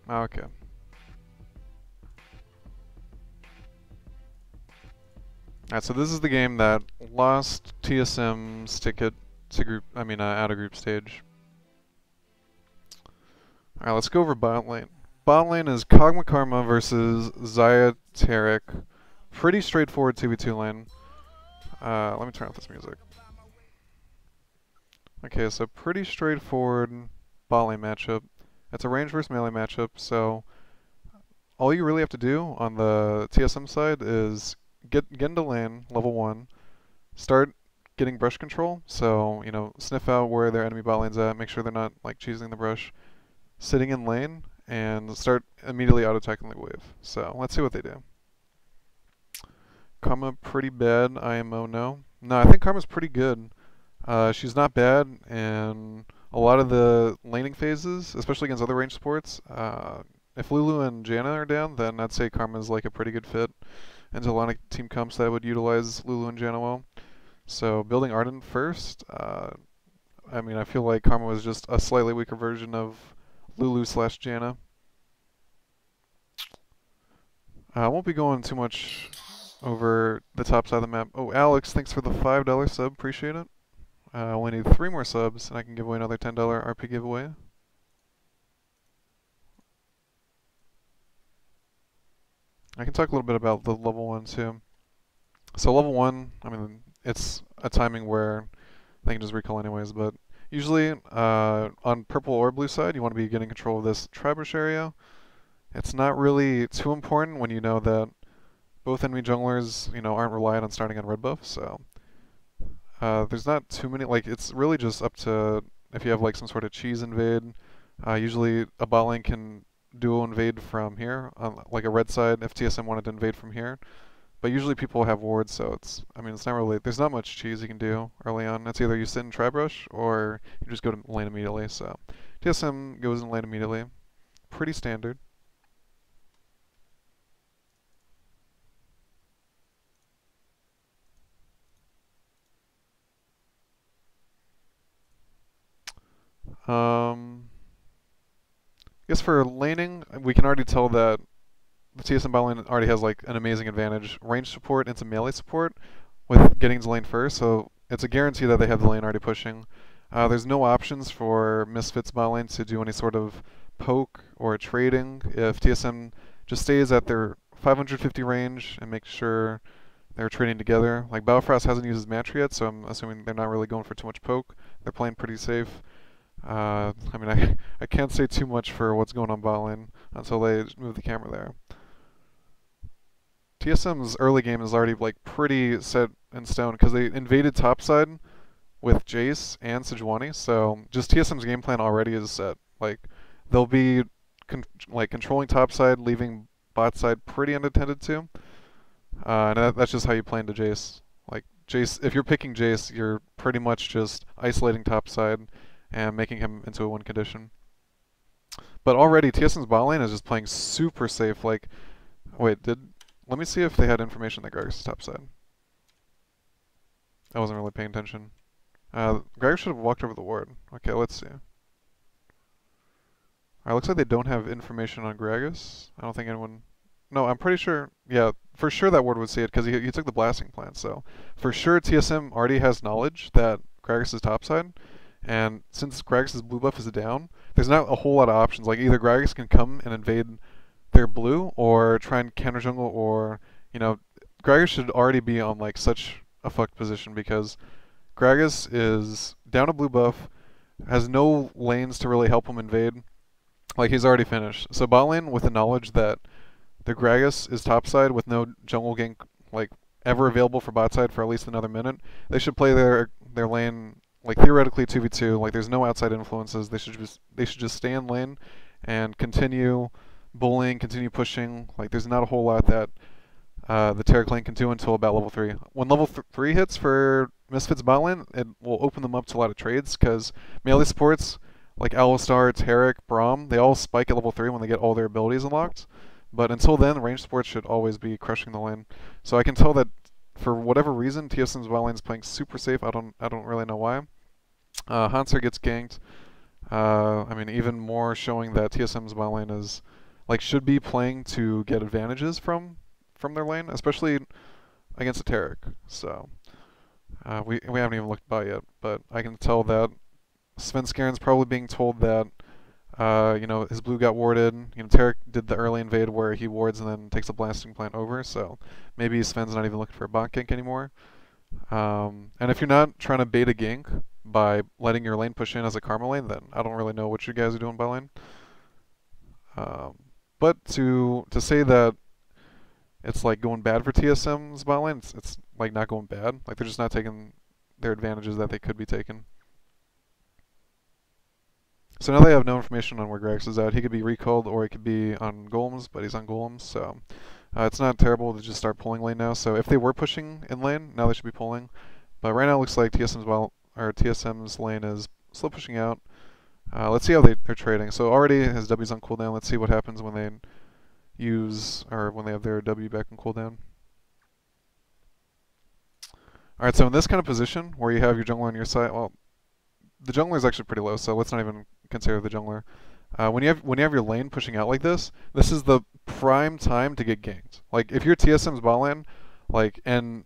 Okay. Alright, so this is the game that lost TSM's ticket to group, out of group stage. Alright, let's go over bot lane. Bot lane is Kog'Maw Karma versus Xayah Taric. Pretty straightforward 2v2 lane. Let me turn off this music. Okay, so pretty straightforward bot lane matchup. It's a range versus melee matchup, so all you really have to do on the TSM side is get into lane, level 1, start getting brush control, so, sniff out where their enemy bot lane's at, make sure they're not, like, cheesing the brush, sitting in lane, and start immediately auto-attacking the wave. So, let's see what they do. Karma, pretty bad. IMO, no. No, I think Karma's pretty good. She's not bad in a lot of the laning phases, especially against other range supports. If Lulu and Janna are down, then I'd say Karma's like a pretty good fit into a lot of team comps that would utilize Lulu and Janna well. So building Ardent first, I feel like Karma was just a slightly weaker version of Lulu slash Janna. I won't be going too much over the top side of the map. Oh, Alex, thanks for the $5 sub, appreciate it. I only need 3 more subs, and I can give away another $10 RP giveaway. I can talk a little bit about the level 1 too. So level 1, it's a timing where they can just recall anyways, but usually on purple or blue side, you want to be getting control of this tri-brush area. It's not really too important when you know that both enemy junglers, aren't reliant on starting on red buff, so there's not too many, it's really just up to if you have like some sort of cheese invade. Usually a bot lane can duo invade from here, on like a red side if TSM wanted to invade from here. But usually people have wards, so it's not really, there's not much cheese you can do early on. It's either you sit in tri-brush or you just go to lane immediately, so TSM goes in lane immediately. Pretty standard. I guess for laning, we can already tell that the TSM bot lane already has like an amazing advantage. Range support into melee support with getting to lane first, so it's a guarantee that they have the lane already pushing. There's no options for Misfits bot lane to do any sort of poke or trading if TSM just stays at their 550 range and makes sure they're trading together. Like Balfrost hasn't used his Mantry yet, so I'm assuming they're not really going for too much poke. They're playing pretty safe. I can't say too much for what's going on bot lane until they move the camera there. TSM's early game is already like pretty set in stone because they invaded topside with Jace and Sejuani, so just TSM's game plan already is set. Like they'll be controlling topside, leaving bot side pretty unattended to, and that's just how you play into Jace. Like Jace, if you're picking Jace, you're pretty much just isolating topside and making him into a win condition. But already TSM's bot lane is just playing super safe. Like, wait, let me see if they had information that Gragas is topside. I wasn't really paying attention. Gragas should have walked over the ward. Okay, let's see. Alright, looks like they don't have information on Gragas. I don't think anyone... No, I'm pretty sure... Yeah, for sure that ward would see it because he took the blasting plant, so... For sure TSM already has knowledge that Gragas is topside, and since Gragas' blue buff is down, there's not a whole lot of options. Like, either Gragas can come and invade their blue, or try and counter jungle, or, Gragas should already be on, like, such a fucked position because Gragas is down a blue buff, has no lanes to really help him invade. Like, he's already finished. So bot lane, with the knowledge that the Gragas is topside with no jungle gank, like, ever available for bot side for at least another minute, they should play their lane, like, theoretically 2v2. Like, there's no outside influences. They should just stay in lane and continue bullying, continue pushing. Like, there's not a whole lot that the Taric lane can do until about level 3. When level 3 hits for Misfits bot lane, it will open them up to a lot of trades because melee supports like Alistar, Taric, Braum, they all spike at level 3 when they get all their abilities unlocked. But until then, range supports should always be crushing the lane. So I can tell that for whatever reason, TSM's bot lane is playing super safe. I don't really know why. Hanser gets ganked. I mean, even more showing that TSM's bot lane is should be playing to get advantages from their lane, especially against a Taric. So we haven't even looked bot yet, but I can tell that Svenskaren's probably being told that his blue got warded. Taric did the early invade where he wards and then takes a blasting plant over, so maybe Sven's not even looking for a bot gank anymore. And if you're not trying to bait a gank by letting your lane push in as a Karma lane, then I don't really know what you guys are doing by lane. But to say that it's like going bad for TSM's bot lane, it's like not going bad. Like they're just not taking their advantages that they could be taking. So now they have no information on where Grax is at. He could be recalled or he could be on golems, but he's on golems, so it's not terrible to just start pulling lane now. So if they were pushing in lane, now they should be pulling. But right now it looks like TSM's lane is slow pushing out. Let's see how they're trading. So already his W's on cooldown. Let's see what happens when they when they have their W back on cooldown. Alright, so in this kind of position where you have your jungler on your side, well, the jungler is actually pretty low, so let's not even consider the jungler. When you have your lane pushing out like this is the prime time to get ganked. Like if you're TSM's bot lane, and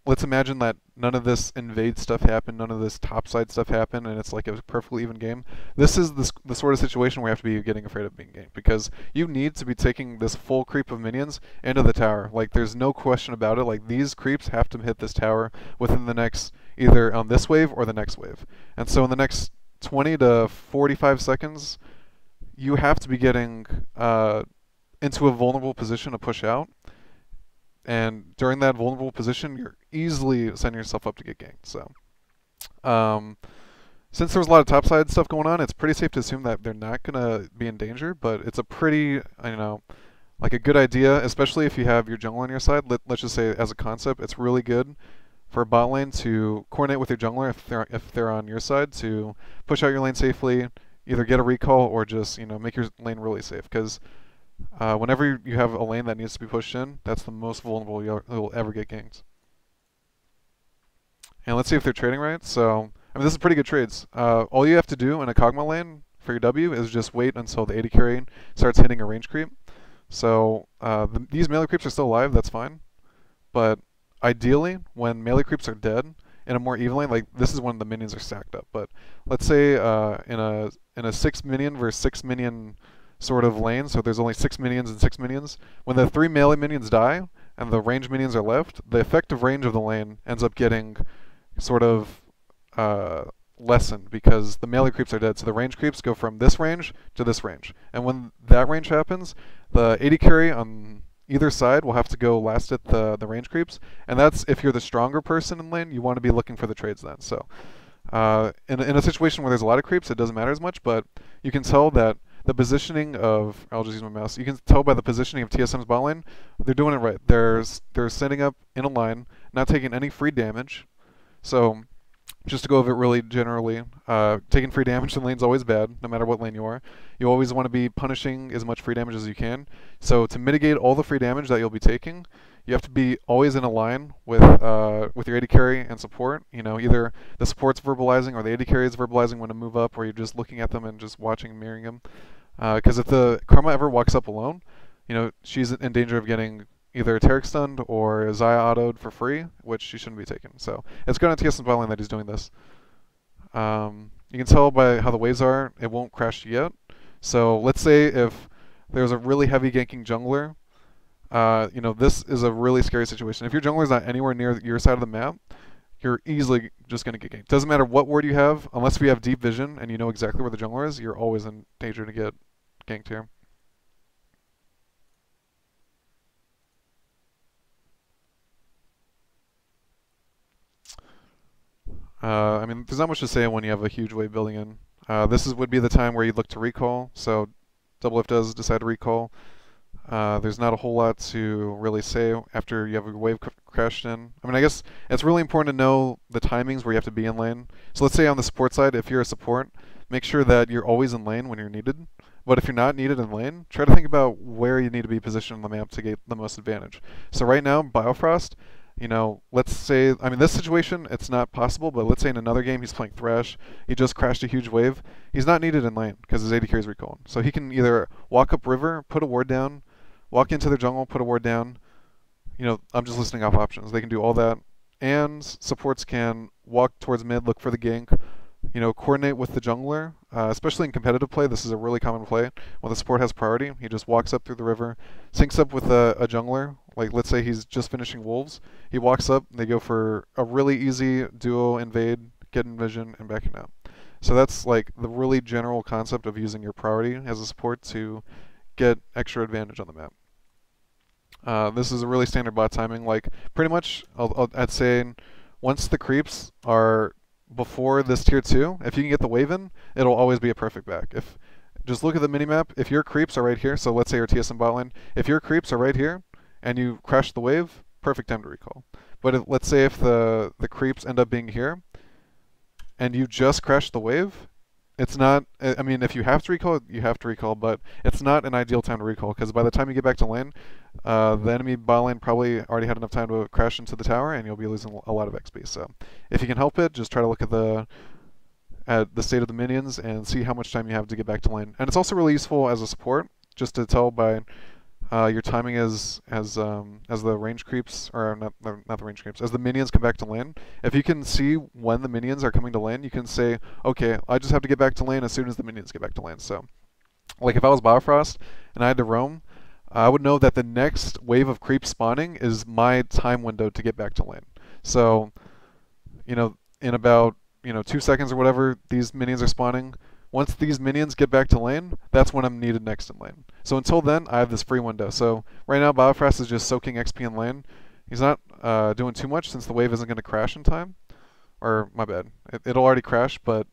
let's imagine that none of this invade stuff happened, none of this topside stuff happened, and it's like a perfectly even game. This is the sort of situation where you have to be getting afraid of being ganked, because you need to be taking this full creep of minions into the tower. Like there's no question about it. Like these creeps have to hit this tower within the next, either on this wave or the next wave. And so in the next 20 to 45 seconds, you have to be getting into a vulnerable position to push out. And during that vulnerable position, you're easily setting yourself up to get ganked. So, since there's a lot of topside stuff going on, it's pretty safe to assume that they're not gonna be in danger. But it's a pretty, like a good idea, especially if you have your jungle on your side. Let's just say, as a concept, it's really good for a bot lane to coordinate with your jungler if they're on your side to push out your lane safely, either get a recall or just make your lane really safe. Because whenever you have a lane that needs to be pushed in, that's the most vulnerable you'll ever get ganked. And let's see if they're trading right. So, I mean, this is pretty good trades. All you have to do in a Kog'Maw lane for your W is just wait until the AD carry starts hitting a range creep. So, these melee creeps are still alive, that's fine. But ideally, when melee creeps are dead, in a more even lane, like this is when the minions are stacked up. But let's say in a 6 minion versus 6 minion sort of lane, so there's only 6 minions and 6 minions. When the 3 melee minions die and the range minions are left, the effective range of the lane ends up getting sort of lessened because the melee creeps are dead. So the range creeps go from this range to this range. And when that range happens, the AD carry on either side will have to go last at the range creeps. And that's if you're the stronger person in lane, you want to be looking for the trades then. So in a situation where there's a lot of creeps, it doesn't matter as much, but you can tell that the positioning of, I'll just use my mouse, you can tell by the positioning of TSM's bot lane, they're doing it right. They're setting up in a line, not taking any free damage. So just to go over it really generally, taking free damage in lane is always bad, no matter what lane you are. You always want to be punishing as much free damage as you can. So to mitigate all the free damage that you'll be taking, you have to be always in a line with your AD carry and support. Either the support's verbalizing or the AD carry is verbalizing when to move up, or you're just looking at them and just watching and mirroring them. Because if the Karma ever walks up alone, she's in danger of getting either Taric stunned or Xayah autoed for free, which she shouldn't be taking. So it's good on TSM's bot lane that he's doing this. You can tell by how the waves are, it won't crash yet. So let's say if there's a really heavy ganking jungler, this is a really scary situation. If your jungler's not anywhere near your side of the map, you're easily just going to get ganked. Doesn't matter what ward you have, unless we have deep vision and you know exactly where the jungler is, you're always in danger to get ganked here. I mean, there's not much to say when you have a huge wave building in. This would be the time where you'd look to recall, so Double F does decide to recall. There's not a whole lot to really say after you have a wave crashed in. I mean, I guess it's really important to know the timings where you have to be in lane. So let's say on the support side, if you're a support, make sure that you're always in lane when you're needed. But if you're not needed in lane, try to think about where you need to be positioned on the map to get the most advantage. So right now, Biofrost, let's say, I mean, this situation, it's not possible, but let's say in another game he's playing Thresh, he just crashed a huge wave. He's not needed in lane because his AD carry is recalling. So he can either walk up river, put a ward down, walk into their jungle, put a ward down. I'm just listing off options. They can do all that. And supports can walk towards mid, look for the gank, coordinate with the jungler. Especially in competitive play, this is a really common play. When the support has priority, he just walks up through the river, syncs up with a jungler. Like, let's say he's just finishing wolves. He walks up, they go for a really easy duo invade, get in vision, and backing out. So that's like the really general concept of using your priority as a support to get extra advantage on the map. This is a really standard bot timing. Like, pretty much, I'd say once the creeps are before this tier 2, if you can get the wave in, it'll always be a perfect back. Just look at the minimap. If your creeps are right here, so let's say your TSM bot lane, if your creeps are right here and you crash the wave, perfect time to recall. But let's say if the creeps end up being here and you just crash the wave, it's not, I mean, if you have to recall, you have to recall, but it's not an ideal time to recall because by the time you get back to lane, the enemy bot lane probably already had enough time to crash into the tower and you'll be losing a lot of XP. So if you can help it, just try to look at the state of the minions and see how much time you have to get back to lane. And it's also really useful as a support, just to tell by your timing as the range creeps, or not the range creeps, as the minions come back to lane. If you can see when the minions are coming to lane, you can say, okay, I just have to get back to lane as soon as the minions get back to lane. So, like if I was Biofrost and I had to roam, I would know that the next wave of creeps spawning is my time window to get back to lane. So, in about 2 seconds or whatever, these minions are spawning. Once these minions get back to lane, that's when I'm needed next in lane. So until then, I have this free window. So right now, Biofrost is just soaking XP in lane. He's not doing too much since the wave isn't going to crash in time. Or, my bad. It'll already crash, but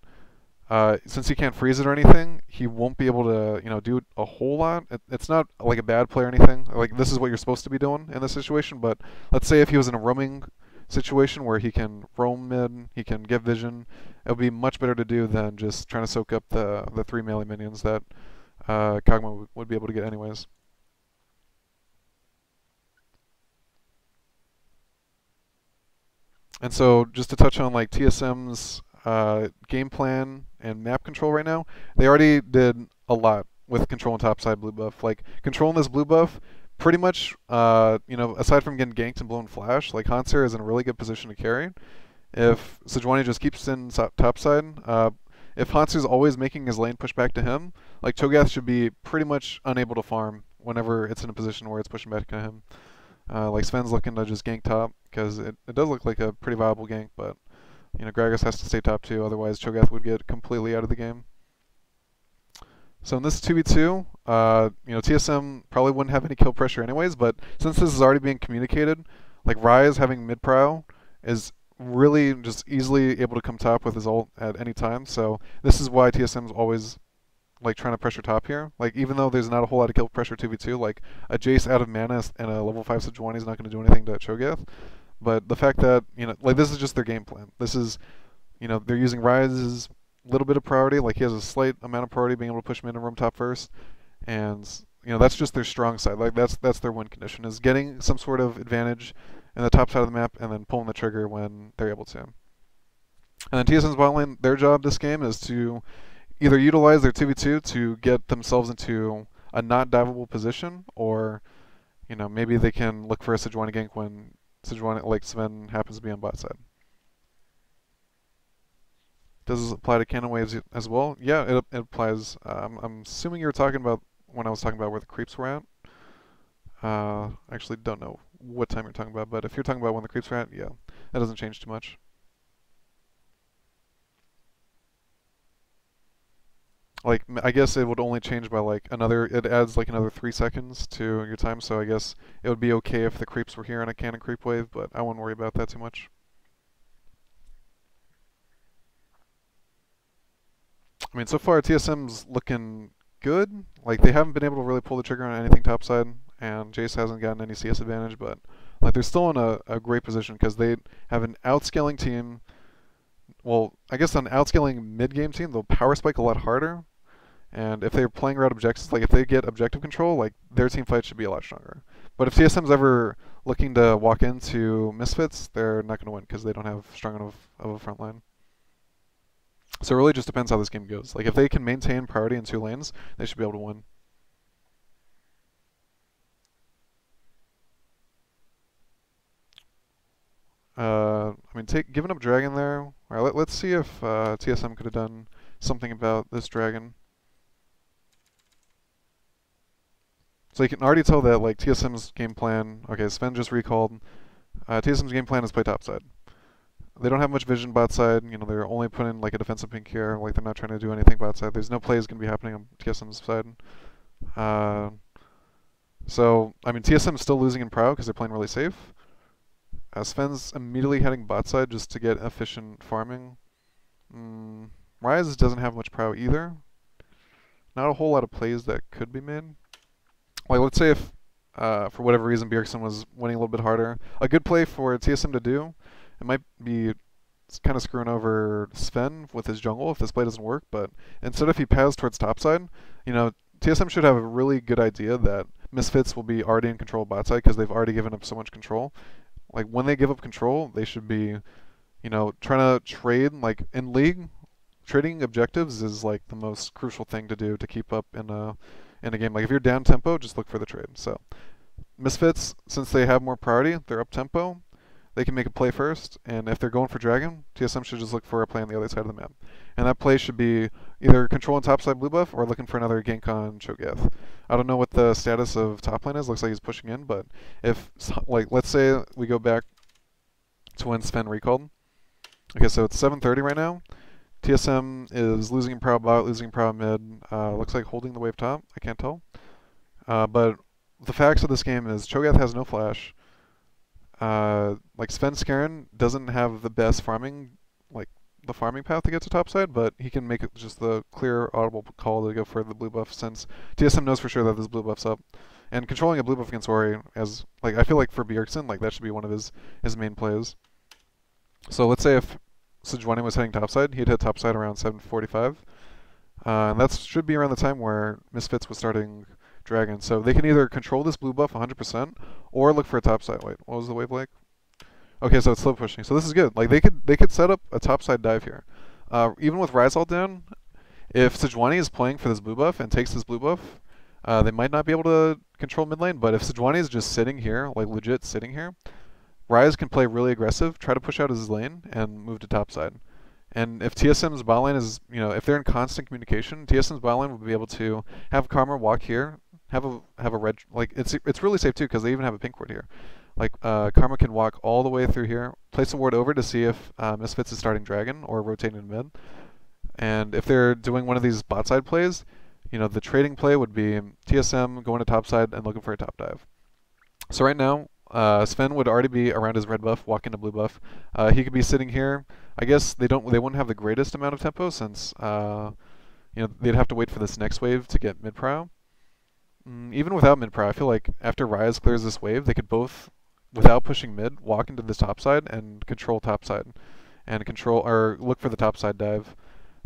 since he can't freeze it or anything, he won't be able to, do a whole lot. It's not like a bad play or anything. Like, this is what you're supposed to be doing in this situation, but let's say if he was in a roaming situation where he can roam mid, he can get vision, it would be much better to do than just trying to soak up the 3 melee minions that Kog'Maw would be able to get anyways. And so just to touch on like TSM's game plan and map control right now, they already did a lot with controlling topside blue buff. Like controlling this blue buff, pretty much, aside from getting ganked and blown flash, like Hansir is in a really good position to carry. If Sejuani just keeps in topside, if Hansir's always making his lane push back to him, like Cho'Gath should be pretty much unable to farm whenever it's in a position where it's pushing back to him. Like Sven's looking to just gank top, because it does look like a pretty viable gank, but Gragas has to stay top too, otherwise Cho'Gath would get completely out of the game. So in this 2v2, TSM probably wouldn't have any kill pressure anyways, but since this is already being communicated, like Ryze having mid prow is really just easily able to come top with his ult at any time. So this is why TSM's always like trying to pressure top here. Like even though there's not a whole lot of kill pressure 2v2, like a Jace out of mana and a level 5 Sejuani is not going to do anything to Cho'Gath. But the fact that, like this is just their game plan. This is, they're using Ryze's little bit of priority, like he has a slight amount of priority being able to push mid and roam top first, and that's just their strong side. Like that's their win condition, is getting some sort of advantage in the top side of the map and then pulling the trigger when they're able to. And then TSM's bot lane, their job this game is to either utilize their 2v2 to get themselves into a not diveable position, or maybe they can look for a Sejuani gank when Sejuani, like Sven, happens to be on bot side. Does this apply to cannon waves as well? Yeah, it applies. I'm assuming you were talking about when I was talking about where the creeps were at. I actually don't know what time you're talking about, but if you're talking about when the creeps were at, yeah, that doesn't change too much. Like, I guess it would only change by like it adds like another 3 seconds to your time, so I guess it would be okay if the creeps were here on a cannon creep wave, but I wouldn't worry about that too much. I mean, so far TSM's looking good. Like they haven't been able to really pull the trigger on anything topside, and Jace hasn't gotten any CS advantage, but like they're still in a great position because they have an outscaling team. Well, I guess an outscaling mid-game team, they'll power spike a lot harder, and if they're playing around objectives, like if they get objective control, like their team fight should be a lot stronger. But if TSM's ever looking to walk into Misfits, they're not going to win because they don't have strong enough of a front line. So it really just depends how this game goes. Like if they can maintain priority in 2 lanes, they should be able to win. I mean, giving up dragon there. All right, let's see if TSM could have done something about this dragon. So you can already tell that like TSM's game plan. Okay, Sven just recalled. TSM's game plan is play topside. They don't have much vision bot side. You know, they're only putting like a defensive pink here. Like they're not trying to do anything bot side. There's no plays going to be happening on TSM's side. Uh, so I mean, TSM is still losing in Prow because they're playing really safe. Sven's immediately heading bot side just to get efficient farming. Rise doesn't have much Prow either. Not a whole lot of plays that could be made. Like let's say if for whatever reason Bjergsen was winning a little bit harder, a good play for TSM to do, it might be kind of screwing over Sven with his jungle if this play doesn't work, but instead if he paths towards topside, you know, TSM should have a really good idea that Misfits will be already in control of bot side because they've already given up so much control. Like when they give up control, they should be, you know, trying to trade. Like in League, trading objectives is like the most crucial thing to do to keep up in a game. Like if you're down tempo, just look for the trade. So Misfits, since they have more priority, they're up tempo. They can make a play first, and if they're going for dragon, TSM should just look for a play on the other side of the map. And that play should be either controlling topside blue buff or looking for another gank on Cho'Gath. I don't know what the status of top lane is. Looks like he's pushing in, but if, like, let's say we go back to when Sven recalled. Okay, so it's 7:30 right now. TSM is losing in Prow bot, losing in Prow mid. Looks like holding the wave top. I can't tell. But the facts of this game is Cho'Gath has no flash. Like Sven Skaren doesn't have the best farming, like the farming path to get to topside, but he can make it just the clear audible call to go for the blue buff since TSM knows for sure that this blue buff's up. And controlling a blue buff against Ori as like I feel like for Bjergsen, like that should be one of his main plays. So let's say if Sejuani was heading topside, he'd hit topside around 7:45. And that should be around the time where Misfits was starting Dragon. So they can either control this blue buff 100% or look for a topside. Wait, what was the wave like? Okay, so it's slow pushing. So this is good. Like they could set up a topside dive here. Even with Rise ult down, if Sejuani is playing for this blue buff and takes this blue buff, they might not be able to control mid lane. But if Sejuani is just sitting here, like legit sitting here, Rise can play really aggressive, try to push out his lane, and move to topside. And if TSM's bot lane is, you know, if they're in constant communication, TSM's bot lane will be able to have Karma walk here, have a red, like it's really safe too because they even have a pink ward here. Like Karma can walk all the way through here, place a ward over to see if Misfits is starting Dragon or rotating in mid. And if they're doing one of these bot side plays, you know, the trading play would be TSM going to top side and looking for a top dive. So right now, Sven would already be around his red buff, walking to blue buff. He could be sitting here. I guess they wouldn't have the greatest amount of tempo since you know, they'd have to wait for this next wave to get mid prow. Even without mid prow, I feel like after Ryze clears this wave, they could both, without pushing mid, walk into this top side and control top side, and control or look for the top side dive.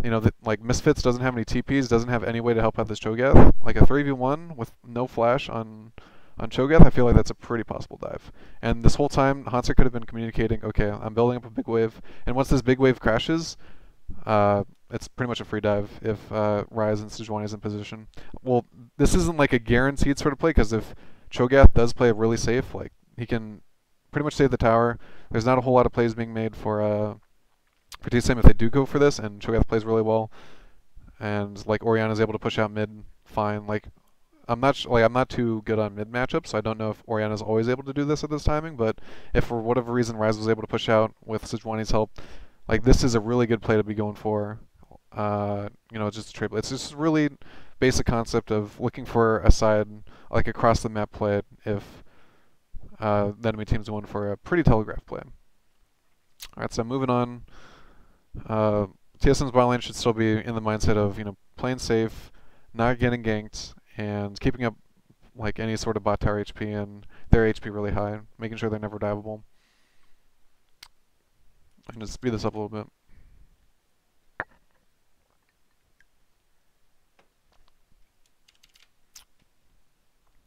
You know, like Misfits doesn't have any TPs, doesn't have any way to help out this Cho'Gath. Like a 3v1 with no flash on Cho'Gath, I feel like that's a pretty possible dive. And this whole time, Hanser could have been communicating, okay, I'm building up a big wave, and once this big wave crashes, it's pretty much a free dive if Ryze and Sejuani is in position. Well, this isn't like a guaranteed sort of play, because if Cho'Gath does play really safe, like he can pretty much save the tower. There's not a whole lot of plays being made for TSM if they do go for this, and Cho'Gath plays really well, and like Orianna's able to push out mid fine. Like I'm not too good on mid matchups, so I don't know if Orianna's always able to do this at this timing. But if for whatever reason Ryze was able to push out with Sejuani's help, like this is a really good play to be going for. You know, just a trade. It's just really basic concept of looking for a side like across the map play if the enemy team's going for a pretty telegraphed play. All right, so moving on. TSM's bot lane should still be in the mindset of, you know, playing safe, not getting ganked, and keeping up like any sort of bot tower HP and their HP really high, making sure they're never diveable. I can just speed this up a little bit.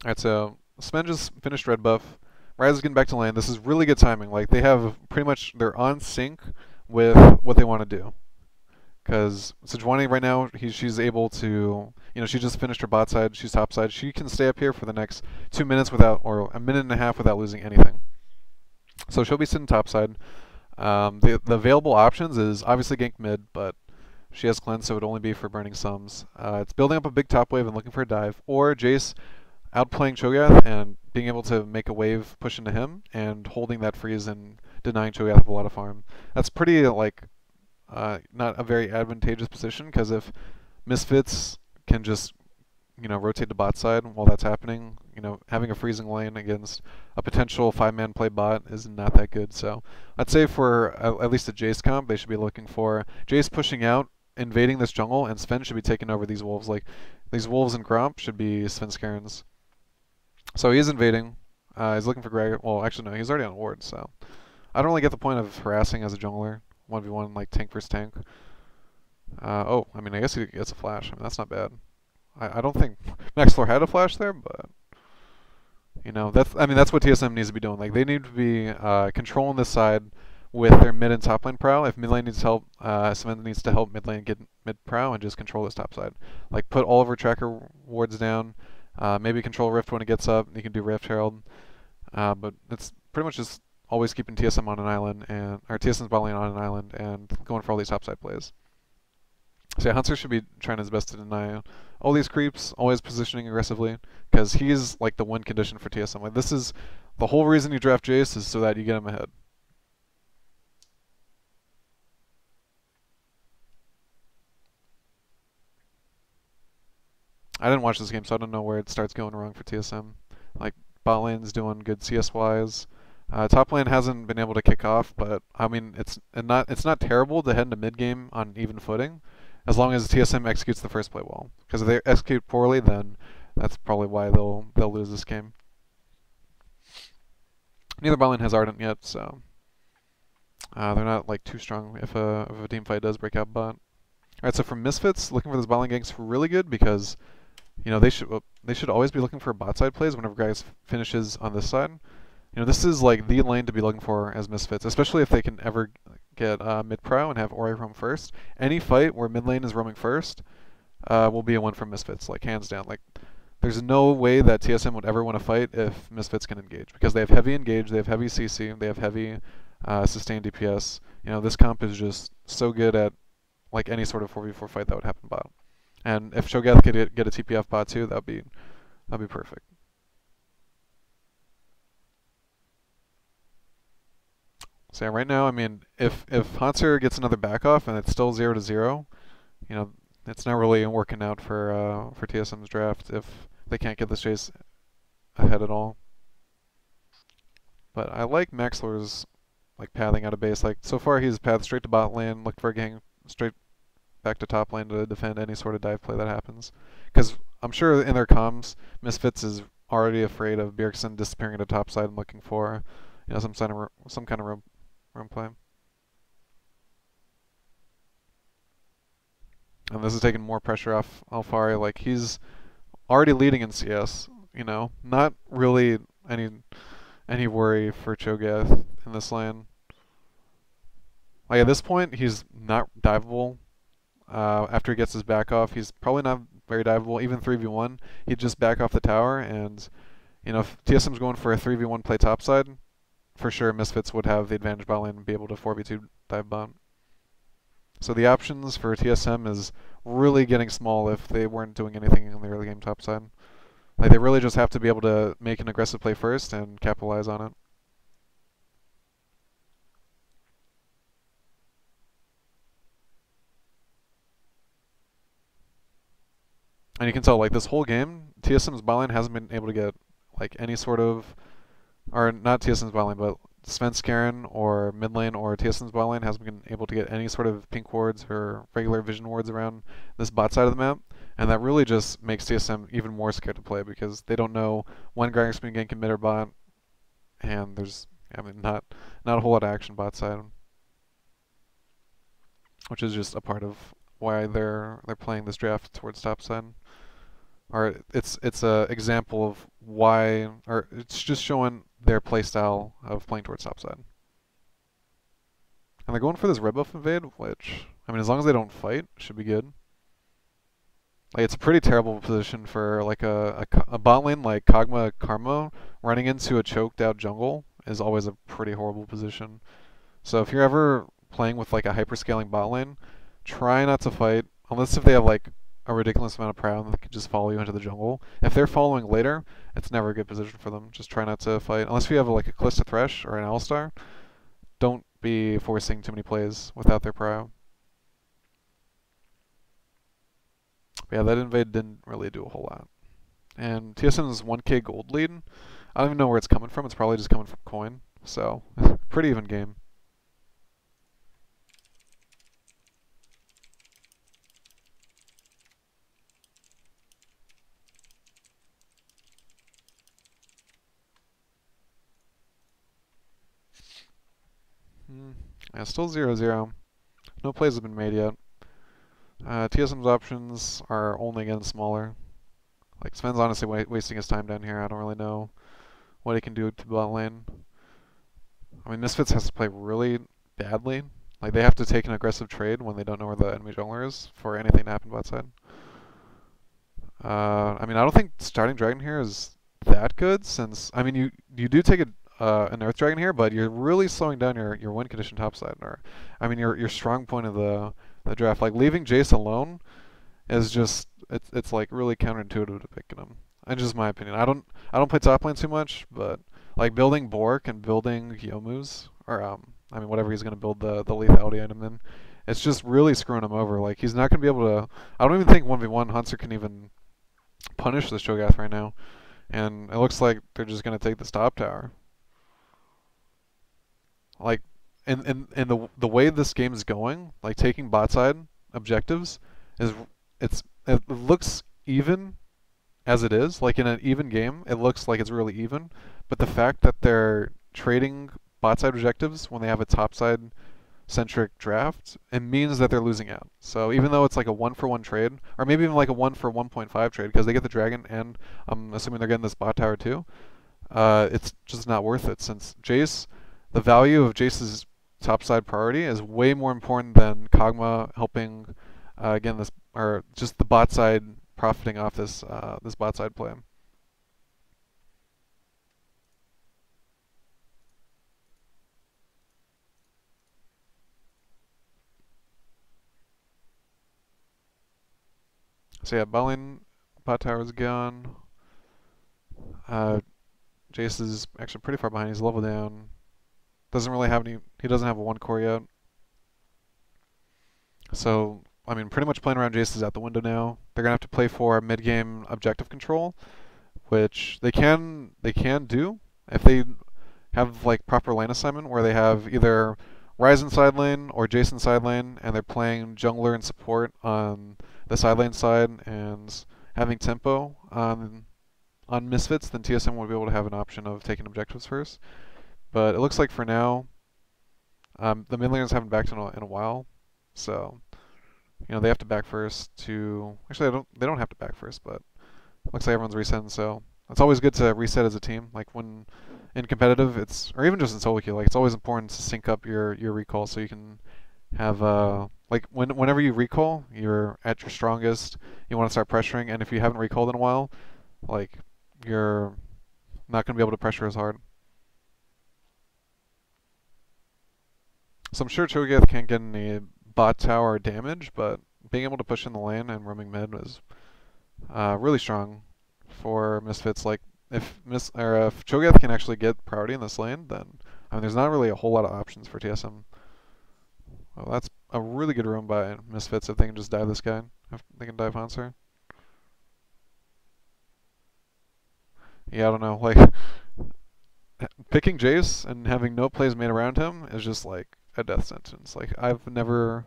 Alright, so Sven just finished red buff. Rise is getting back to lane. This is really good timing. Like they have pretty much they're on sync with what they want to do. Because Sejuani right now, she's able to, she just finished her bot side. She's top side. She can stay up here for the next 2 minutes without, or a minute and a half without losing anything. So she'll be sitting top side. The available options is obviously gank mid, but she has cleanse, so it would only be for burning sums. It's building up a big top wave and looking for a dive, or Jace outplaying Cho'Gath and being able to make a wave push into him and holding that freeze and denying Cho'Gath of a lot of farm. That's pretty not a very advantageous position, because if Misfits can just rotate to bot side while that's happening, having a freezing lane against a potential 5-man play bot is not that good. So I'd say for at least a Jace comp, they should be looking for Jace pushing out, invading this jungle, and Sven should be taking over these wolves. Like these wolves and Gromp should be Svenskarens. So he is invading. He's looking for Greg. Well, actually no, he's already on ward, so I don't really get the point of harassing as a jungler. 1v1 like tank versus tank. Oh, I mean, I guess he gets a flash. I mean, that's not bad. I don't think Maxlor had a flash there, but that's what TSM needs to be doing. Like they need to be controlling this side with their mid and top lane prow. If mid lane needs help, Sven needs to help mid lane get mid prow and just control this top side. Like put all of her tracker wards down. Maybe control Rift when it gets up. You can do Rift Herald, but it's pretty much just always keeping TSM on an island or TSM's bot lane on an island and going for all these topside plays. So yeah, Hunter should be trying his best to deny all these creeps, always positioning aggressively, because he's like the win condition for TSM. Like this is the whole reason you draft Jace, is so that you get him ahead. I didn't watch this game, so I don't know where it starts going wrong for TSM. Like bot lane's doing good CS wise. Top lane hasn't been able to kick off, but I mean it's not terrible to head into mid game on even footing, as long as TSM executes the first play well. Because if they execute poorly, then that's probably why they'll lose this game. Neither bot lane has Ardent yet, so they're not like too strong if a team fight does break out bot. Alright, so for Misfits, looking for this bot lane ganks really good, because they should always be looking for bot side plays whenever guys finishes on this side. This is like the lane to be looking for as Misfits, especially if they can ever get mid prow and have Ori roam first. Any fight where mid lane is roaming first will be a win for Misfits, like hands down. Like there's no way that TSM would ever want to fight if Misfits can engage, because they have heavy engage, they have heavy CC, they have heavy sustained DPS. This comp is just so good at like any sort of 4v4 fight that would happen bot. And if Cho'Gath could get a TPF bot too, that'd be perfect. So yeah, right now, I mean, if Hansir gets another back off and it's still 0-0, it's not really working out for TSM's draft if they can't get this chase ahead at all. But I like Maxlor's like pathing out of base. Like so far, he's pathed straight to bot lane, looked for a gang straight back to top lane to defend any sort of dive play that happens. Because I'm sure in their comms, Misfits is already afraid of Bjergsen disappearing to top side and looking for some kind of room play. And this is taking more pressure off Alfari. Like he's already leading in CS. Not really any worry for Cho'Gath in this lane. Like at this point, he's not diveable. After he gets his back off, he's probably not very diveable. Even 3v1, he'd just back off the tower, and if TSM's going for a 3v1 play topside, for sure Misfits would have the advantage bot lane and be able to 4v2 dive bot. So the options for TSM is really getting small if they weren't doing anything in the early game topside. Like they really just have to be able to make an aggressive play first and capitalize on it. And you can tell, like, this whole game, TSM's bot lane hasn't been able to get, like, any sort of, or not TSM's bot lane, but Svenskeren or mid lane or TSM's bot lane hasn't been able to get any sort of pink wards or regular vision wards around this bot side of the map. And that really just makes TSM even more scared to play, because they don't know when Gragas can gank mid or bot, and there's, not a whole lot of action bot side, which is just a part of why they're playing this draft towards top side. Or it's a example of why, or it's just showing their playstyle of playing towards topside. And they're going for this red buff invade, which, I mean, as long as they don't fight, should be good. Like, it's a pretty terrible position for like a bot lane like Kog'Maw Karma running into a choked out jungle is always a pretty horrible position. So if you're ever playing with like a hyperscaling bot lane, try not to fight unless if they have like a ridiculous amount of prow and they can just follow you into the jungle. If they're following later, it's never a good position for them. Just try not to fight unless you have like a Kalista Thresh or an Alistar. Don't be forcing too many plays without their prow. But yeah, that invade didn't really do a whole lot. And TSM's 1k gold lead, I don't even know where it's coming from. It's probably just coming from coin. So, pretty even game. Yeah, still 0-0. No plays have been made yet. TSM's options are only getting smaller. Like, Sven's honestly wasting his time down here. I don't really know what he can do to bot lane. I mean, Misfits has to play really badly. Like, they have to take an aggressive trade when they don't know where the enemy jungler is for anything to happen bot side. I mean, I don't think starting Dragon here is that good since, I mean, you do take an Earth Dragon here, but you're really slowing down your win condition topside. Or, I mean, your strong point of the draft. Like, leaving Jace alone is just, it's like really counterintuitive to picking him. And just my opinion. I don't play top lane too much, but like building Bork and building Youmu's, or I mean whatever he's gonna build the lethality item in, it's just really screwing him over. Like he's not gonna be able to. I don't even think 1v1 Hunter can even punish this Cho'Gath right now, and it looks like they're just gonna take this top tower. Like in the way this game is going, like taking bot side objectives is it looks even as it is. Like in an even game, it looks like it's really even. But the fact that they're trading bot side objectives when they have a top side centric draft, it means that they're losing out. So even though it's like a 1-for-1 trade, or maybe even like a 1-for-1.5 trade, because they get the dragon and I'm assuming they're getting this bot tower too, it's just not worth it since Jace, the value of Jace's topside priority is way more important than Kog'Maw helping again this or just the bot side profiting off this this bot side play. So yeah, bot tower is gone. Jace is actually pretty far behind. He's level down. Doesn't really have any. He doesn't have a 1 core yet. So I mean, pretty much playing around Jace is out the window now. They're gonna have to play for mid game objective control, which they can do if they have like proper lane assignment where they have either Ryzen side lane or Jason side lane, and they're playing jungler and support on the side lane side and having tempo on Misfits, then TSM will be able to have an option of taking objectives first. But it looks like for now, the mid laners haven't backed in a while, so you know they have to back first to. Actually, they don't have to back first, but it looks like everyone's resetting, so it's always good to reset as a team. Like when in competitive, or even just in solo queue, like it's always important to sync up your recall so you can have like whenever you recall, you're at your strongest. You want to start pressuring, and if you haven't recalled in a while, like you're not going to be able to pressure as hard. So I'm sure Cho'Gath can't get any bot tower damage, but being able to push in the lane and roaming mid is really strong for Misfits. Like if Cho'Gath can actually get priority in this lane, then I mean there's not really a whole lot of options for TSM. Well, that's a really good roam by Misfits if they can just dive this guy. If they can dive Hanser. Yeah, I don't know. Like picking Jace and having no plays made around him is just like a death sentence. Like I've never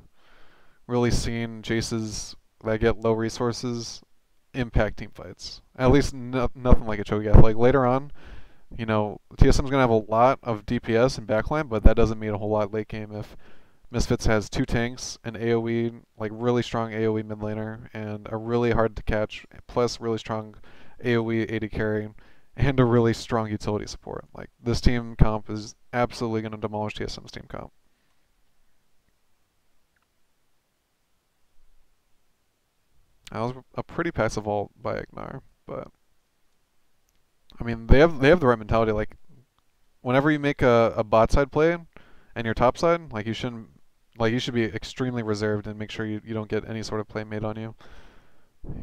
really seen Jaces that get low resources impact team fights. At least nothing like a Cho'Gath. Like later on, you know, TSM's gonna have a lot of DPS and backline, but that doesn't mean a whole lot late game if Misfits has 2 tanks, an AoE, like really strong AoE mid laner, and a really hard to catch, plus really strong AoE AD carry, and a really strong utility support. Like, this team comp is absolutely going to demolish TSM's team comp. That was a pretty passive ult by Ignar, but I mean they have the right mentality. Like, whenever you make a bot side play and your top side, like, you should be extremely reserved and make sure you don't get any sort of play made on you.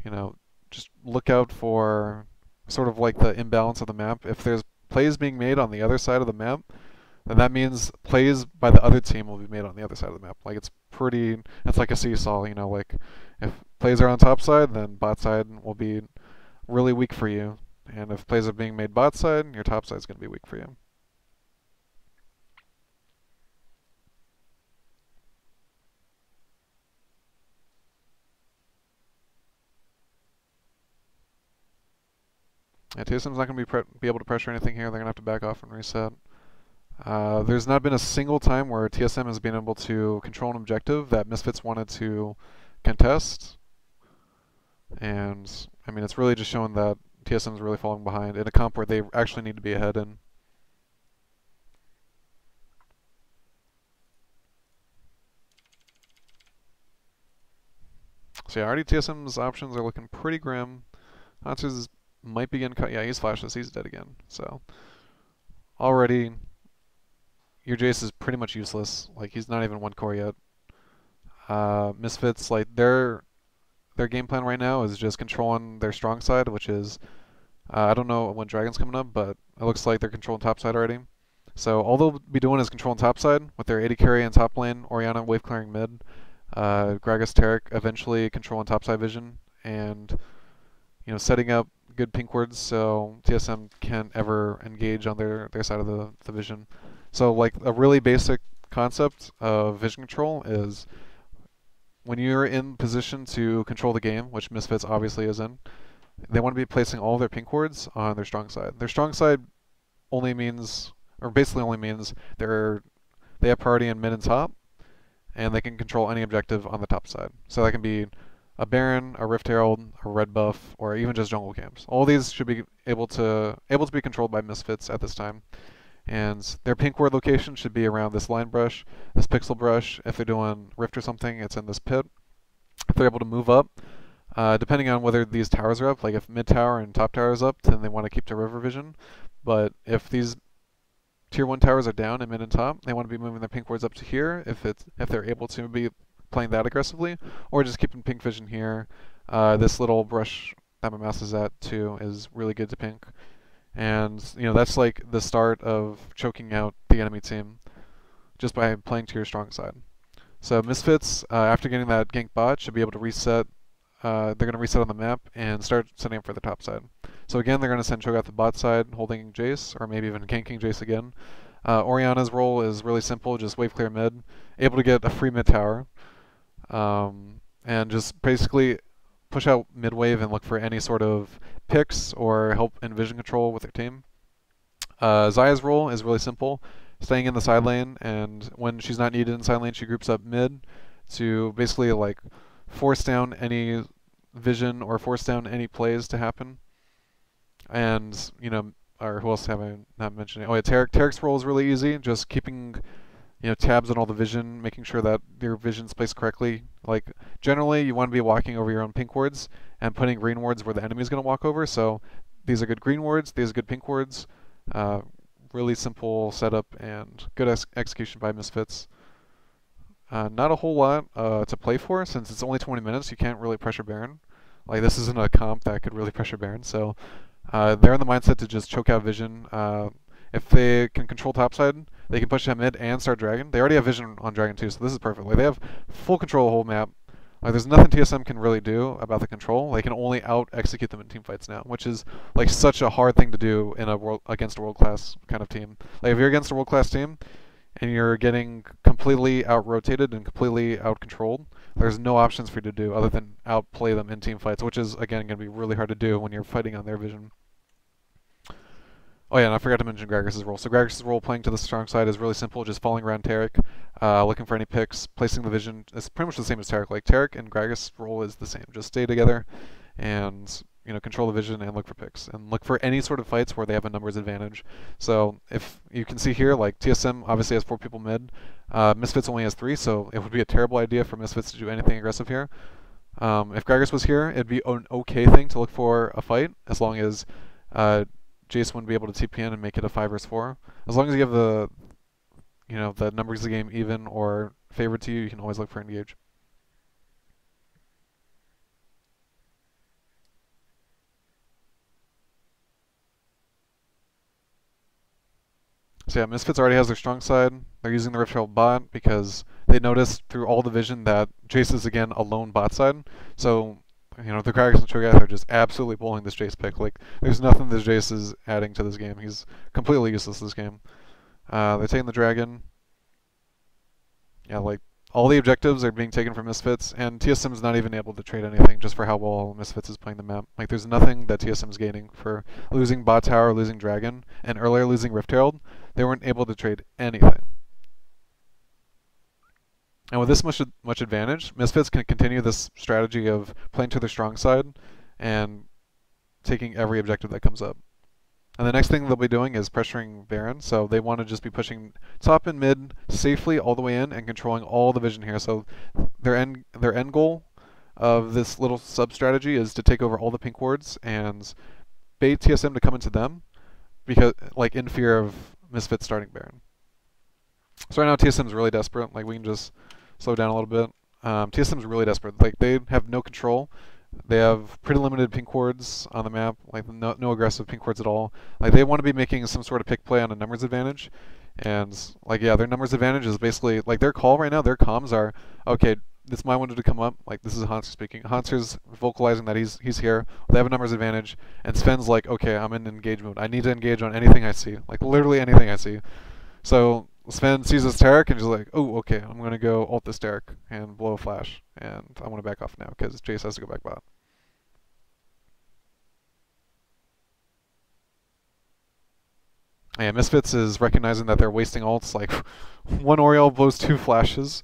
You know, just look out for sort of like the imbalance of the map. If there's plays being made on the other side of the map, then that means plays by the other team will be made on the other side of the map. Like, it's like a seesaw, you know, like, if plays are on top side, then bot side will be really weak for you. And if plays are being made bot side, your top side is going to be weak for you. Yeah, TSM's not going to be able to pressure anything here. They're going to have to back off and reset. There's not been a single time where TSM has been able to control an objective that Misfits wanted to contest. And, I mean, it's really just showing that TSM is really falling behind in a comp where they actually need to be ahead in. So yeah, already TSM's options are looking pretty grim. Hansu's might be getting cut. Yeah, he's flashless. He's dead again. So already your Jace is pretty much useless. Like, he's not even one core yet. Misfits, like, their game plan right now is just controlling their strong side, which is, I don't know when Dragon's coming up, but it looks like they're controlling top side already. So all they'll be doing is controlling top side with their AD carry in top lane, Orianna wave clearing mid, Gragas Taric eventually controlling top side vision, and, you know, setting up good pink wards so TSM can't ever engage on their side of the vision. So, like, a really basic concept of vision control is when you're in position to control the game, which Misfits obviously is in, they want to be placing all of their pink wards on their strong side. Their strong side only means, or basically only means, they have priority in mid and top, and they can control any objective on the top side. So that can be a Baron, a Rift Herald, a Red Buff, or even just jungle camps. All these should be able to be controlled by Misfits at this time. And their pink ward location should be around this line brush, this pixel brush. If they're doing Rift or something, it's in this pit. If they're able to move up, depending on whether these towers are up, like if mid tower and top tower is up, then they want to keep to river vision. But if these tier 1 towers are down in mid and top, they want to be moving their pink wards up to here if they're able to be playing that aggressively, or just keeping pink vision here. This little brush that my mouse is at too is really good to pink. And, you know, that's like the start of choking out the enemy team just by playing to your strong side. So Misfits, after getting that gank bot, should be able to reset. They're going to reset on the map and start setting up for the top side. So again, they're going to send Cho'Gath out the bot side, holding Jace, or maybe even ganking Jace again. Orianna's role is really simple, just wave clear mid, able to get a free mid tower, and just basically push out mid wave and look for any sort of picks or help in vision control with their team. Xayah's role is really simple, staying in the side lane, and when she's not needed in side lane, she groups up mid to basically, like, force down any vision or force down any plays to happen. And, you know, or who else have I not mentioned? Oh yeah, Taric's role is really easy, just keeping, you know, tabs on all the vision, making sure that your vision's placed correctly. Like, generally, you want to be walking over your own pink wards and putting green wards where the enemy's going to walk over. So these are good green wards, these are good pink wards. Really simple setup and good execution by Misfits. Not a whole lot to play for, since it's only 20 minutes. You can't really pressure Baron. Like, this isn't a comp that could really pressure Baron. So they're in the mindset to just choke out vision. If they can control topside, they can push that mid and start Dragon. They already have vision on Dragon too, so this is perfect. Like, they have full control of the whole map. Like, there's nothing TSM can really do about the control. They can only out-execute them in team fights now, which is, like, such a hard thing to do in against a world-class kind of team. Like, if you're against a world-class team and you're getting completely out-rotated and completely out-controlled, there's no options for you to do other than outplay them in team fights, which is, again, going to be really hard to do when you're fighting on their vision. Oh yeah, and I forgot to mention Gragas' role. So Gragas' role playing to the strong side is really simple, just following around Taric, looking for any picks, placing the vision. It's pretty much the same as Taric. Like, Taric and Gragas' role is the same. Just stay together and control the vision and look for picks and look for any sort of fights where they have a numbers advantage. So if you can see here, like TSM obviously has 4 people mid, Misfits only has 3, so it would be a terrible idea for Misfits to do anything aggressive here. If Gragas was here, it'd be an okay thing to look for a fight, as long as Jace wouldn't be able to TP in and make it a 5 vs 4. As long as you have the numbers of the game even or favored to you, you can always look for engage. So yeah, Misfits already has their strong side. They're using the Rift Herald bot because they noticed through all the vision that Jace is again a lone bot side. So, the Kragas and Cho'Gath are just absolutely pulling this Jace pick. Like, there's nothing this Jace is adding to this game. He's completely useless this game. They're taking the dragon. Yeah, like, all the objectives are being taken from Misfits, and TSM's not even able to trade anything just for how well Misfits is playing the map. Like, there's nothing that TSM's gaining for losing bot tower, losing dragon, and earlier losing Rift Herald. They weren't able to trade anything. And with this much advantage, Misfits can continue this strategy of playing to their strong side and taking every objective that comes up. And the next thing they'll be doing is pressuring Baron, so they want to just be pushing top and mid safely all the way in and controlling all the vision here. So their end goal of this little sub-strategy is to take over all the pink wards and bait TSM to come into them, because in fear of Misfits starting Baron. So right now TSM's really desperate. Like, we can just slow down a little bit. TSM's really desperate. Like, they have no control. They have pretty limited pink wards on the map, like no aggressive pink wards at all. Like, they want to be making some sort of pick play on a numbers advantage, and their numbers advantage is basically like their call right now. Their comms are, okay, it's my window to come up. Like, this is Hanser speaking. Hanser's vocalizing that he's here. They have a numbers advantage, and Sven's like, okay, I'm in engage mode. I need to engage on anything I see, like literally anything I see. So Sven sees this Taric and just like, oh, okay, I'm going to go ult this Taric and blow a flash, and I want to back off now because Jace has to go back bot. And Misfits is recognizing that they're wasting ults. Like, one Oriole blows 2 flashes.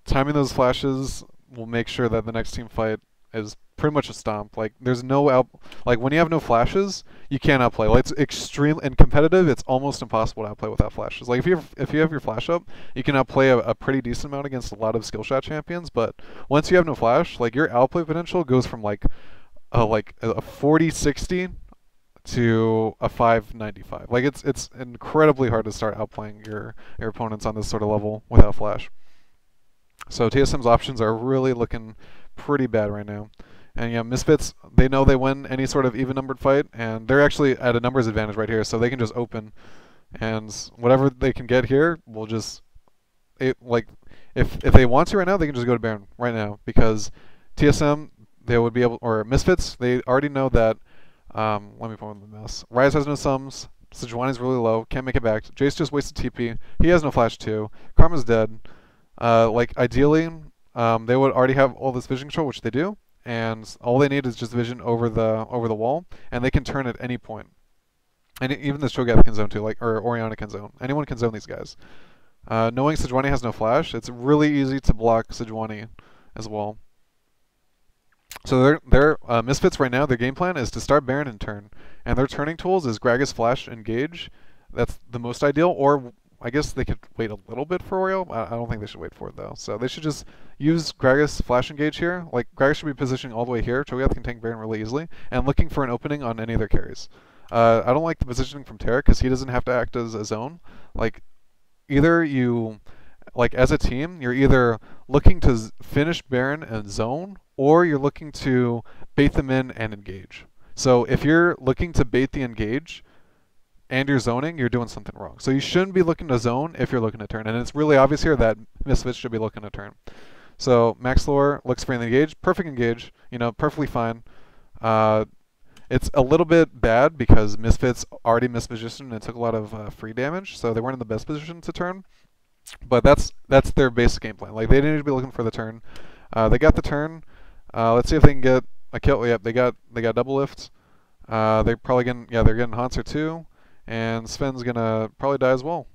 Timing those flashes will make sure that the next team fight is pretty much a stomp. Like, there's no like, when you have no flashes, you can't outplay. Like, it's extreme and competitive. It's almost impossible to outplay without flashes. Like, if you have your flash up, you can outplay a pretty decent amount against a lot of skill shot champions. But once you have no flash, like, your outplay potential goes from like a 40-60 to a 595. Like, it's incredibly hard to start outplaying your opponents on this sort of level without flash. So TSM's options are really looking pretty bad right now. And Misfits, they know they win any sort of even-numbered fight, and they're actually at a numbers advantage right here, so they can just open, and whatever they can get here will just, if they want to right now, they can just go to Baron right now, because TSM, they would be able, or Misfits, they already know that, let me put on the mouse. Ryze has no sums, Sejuani's really low, can't make it back, Jace just wasted TP, he has no flash too, Karma's dead. Ideally, they would already have all this vision control, which they do, and all they need is just vision over the wall, and they can turn at any point. And even this Cho'Gath can zone too, or Orianna can zone. Anyone can zone these guys. Knowing Sejuani has no flash, it's really easy to block Sejuani as well. So their Misfits right now, their game plan is to start Baron and turn, and their turning tools is Gragas, Flash, Engage. That's the most ideal, or I guess they could wait a little bit for Oriole. I don't think they should wait for it, though. So they should just use Gragas Flash Engage here. Like, Gragas should be positioning all the way here. Cho'Gath can tank Baron really easily. And looking for an opening on any of their carries. I don't like the positioning from Taric because he doesn't have to act as a zone. Like, either you, as a team, you're either looking to finish Baron and zone, or you're looking to bait them in and engage. So if you're looking to bait the engage, and you're zoning, you're doing something wrong. So you shouldn't be looking to zone if you're looking to turn. And it's really obvious here that Misfits should be looking to turn. So Max Lore looks for an engage, perfect engage, perfectly fine. It's a little bit bad because Misfits already mispositioned and took a lot of free damage, so they weren't in the best position to turn. But that's their basic game plan. Like, they didn't need to be looking for the turn. They got the turn. Let's see if they can get a kill. Yep, they got double lift. They're probably getting they're getting Hanser too. And Sven's gonna probably die as well.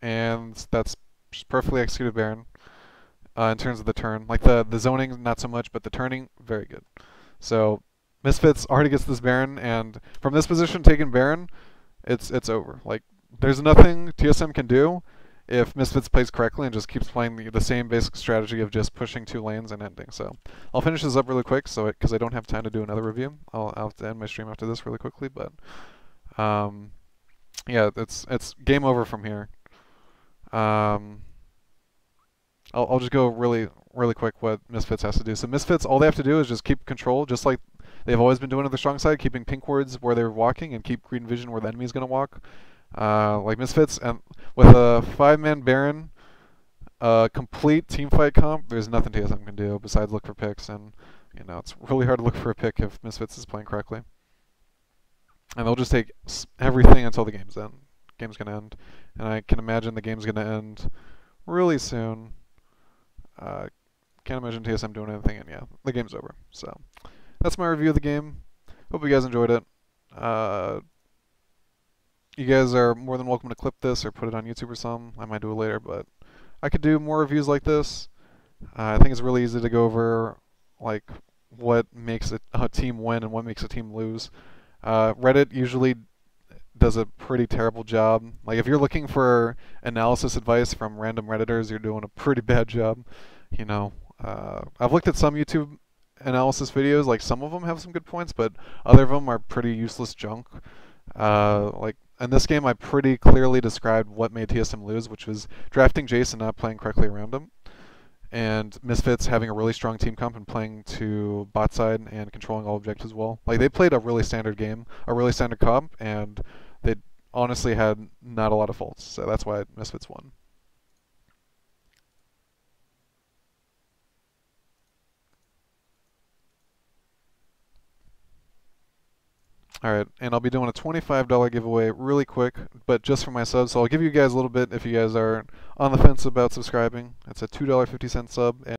And that's just perfectly executed Baron in terms of the turn. Like, the zoning, not so much, but the turning, very good. So Misfits already gets this Baron, and from this position taking Baron, it's over. Like, there's nothing TSM can do if Misfits plays correctly and just keeps playing the same basic strategy of just pushing 2 lanes and ending. So I'll finish this up really quick, so because I don't have time to do another review. I'll have to end my stream after this really quickly, but yeah, it's game over from here. I'll just go really quick what Misfits has to do. So Misfits, all they have to do is just keep control, just like they've always been doing on the strong side, keeping pink wards where they're walking and keep green vision where the enemy's going to walk. Like Misfits, and with a 5-man Baron, complete team fight comp, there's nothing TSM can do besides look for picks, and it's really hard to look for a pick if Misfits is playing correctly. And they'll just take everything until the game's end. Game's gonna end, and I can imagine the game's gonna end really soon. Can't imagine TSM doing anything, and yeah, the game's over. So that's my review of the game. Hope you guys enjoyed it. You guys are more than welcome to clip this or put it on YouTube or something. I might do it later, but I could do more reviews like this. I think it's really easy to go over like what makes a team win and what makes a team lose. Reddit usually does a pretty terrible job. Like, if you're looking for analysis advice from random Redditors, you're doing a pretty bad job. I've looked at some YouTube analysis videos. Like, some of them have some good points, but other of them are pretty useless junk. Like, in this game, I pretty clearly described what made TSM lose, which was drafting Jace and not playing correctly around him, and Misfits having a really strong team comp and playing to bot side and controlling all objectives well. Like, they played a really standard game, a really standard comp, and they honestly had not a lot of faults. So that's why Misfits won. Alright, and I'll be doing a $25 giveaway really quick, but just for my subs. So I'll give you guys a little bit if you guys are on the fence about subscribing. It's a $2.50 sub.